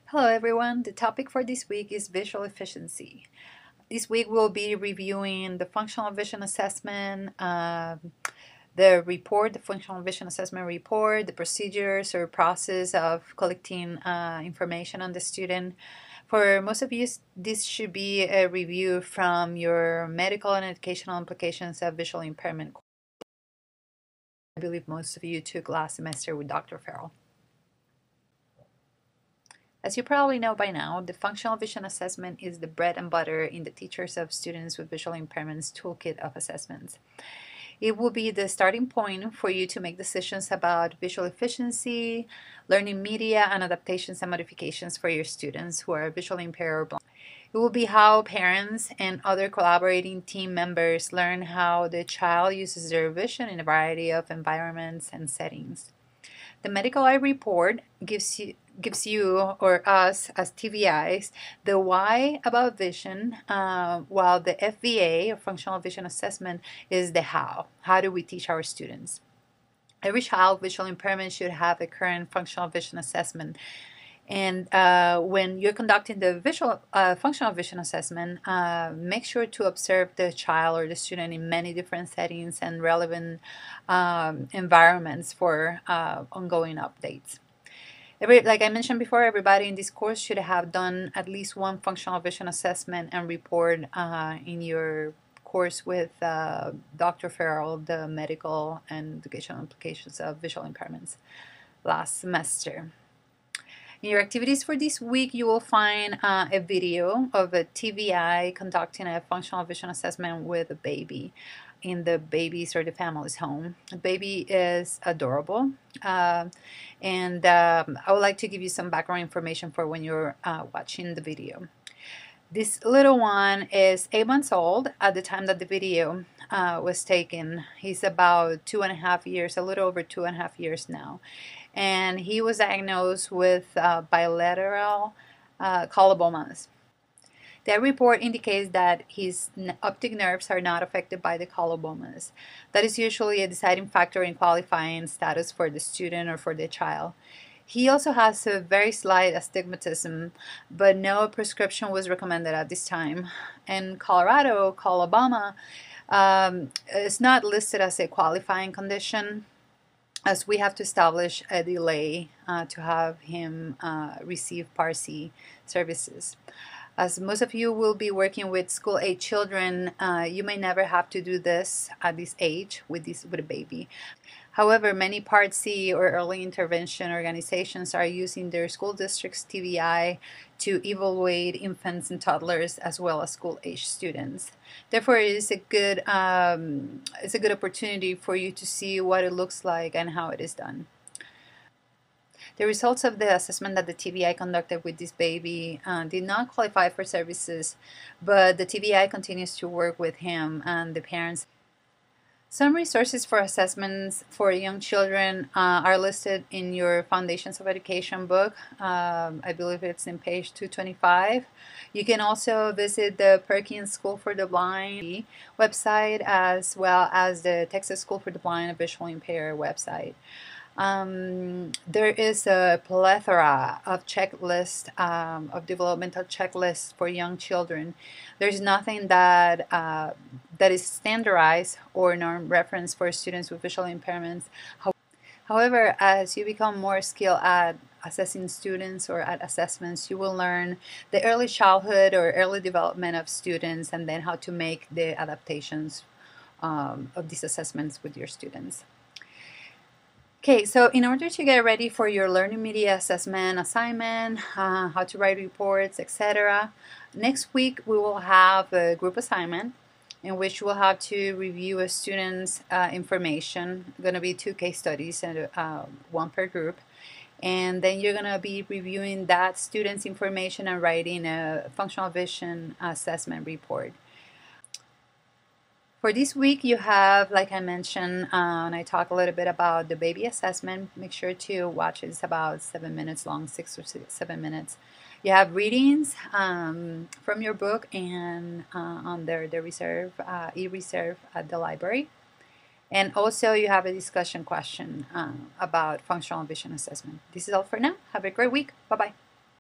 Hello everyone, the topic for this week is visual efficiency. This week we'll be reviewing the functional vision assessment, the functional vision assessment report, the procedures or process of collecting information on the student. For most of you, this should be a review from your medical and educational implications of visual impairment. I believe most of you took last semester with Dr. Farrell. As you probably know by now, the functional vision assessment is the bread and butter in the Teachers of Students with Visual Impairments toolkit of assessments. It will be the starting point for you to make decisions about visual efficiency, learning media, and adaptations and modifications for your students who are visually impaired or blind. It will be how parents and other collaborating team members learn how the child uses their vision in a variety of environments and settings. The medical eye report gives you or us as TVIs the why about vision, while the FVA or functional vision assessment is the how. How do we teach our students? Every child with visual impairment should have a current functional vision assessment. And when you're conducting the functional vision assessment, make sure to observe the child or the student in many different settings and relevant environments for ongoing updates. Like I mentioned before, everybody in this course should have done at least one functional vision assessment and report in your course with Dr. Farrell, the medical and educational implications of visual impairments last semester. In your activities for this week, you will find a video of a TVI conducting a functional vision assessment with a baby in the baby's or the family's home. The baby is adorable, and I would like to give you some background information for when you're watching the video. This little one is 8 months old at the time that the video was taken. He's about 2.5 years, a little over 2.5 years now. And he was diagnosed with bilateral collobomas. That report indicates that his optic nerves are not affected by the collobomas. That is usually a deciding factor in qualifying status for the student or for the child. He also has a very slight astigmatism, but no prescription was recommended at this time. In Colorado, coloboma is not listed as a qualifying condition, as we have to establish a delay to have him receive Part C services. As most of you will be working with school-age children, you may never have to do this at this age with a baby. However, many Part C or early intervention organizations are using their school district's TVI to evaluate infants and toddlers as well as school-age students. Therefore, it is a good opportunity for you to see what it looks like and how it is done. The results of the assessment that the TVI conducted with this baby did not qualify for services, but the TVI continues to work with him and the parents. Some resources for assessments for young children are listed in your Foundations of Education book. I believe it's in page 225. You can also visit the Perkins School for the Blind website, as well as the Texas School for the Blind and Visually Impaired website. There is a plethora of checklists, of developmental checklists for young children. There's nothing that that is standardized or norm-referenced for students with visual impairments. However, as you become more skilled at assessing students or at assessments, you will learn the early childhood or early development of students and then how to make the adaptations of these assessments with your students. Okay, so in order to get ready for your learning media assessment assignment, how to write reports, etc., next week we will have a group assignment in which we'll have to review a student's information. Going to be 2 case studies and 1 per group. And then you're going to be reviewing that student's information and writing a functional vision assessment report. For this week, you have, like I mentioned, and I talk a little bit about the baby assessment. Make sure to watch it. It's about 7 minutes long, 6 or 7 minutes. You have readings from your book and on the reserve, e-reserve at the library. And also you have a discussion question about functional vision assessment. This is all for now. Have a great week. Bye-bye.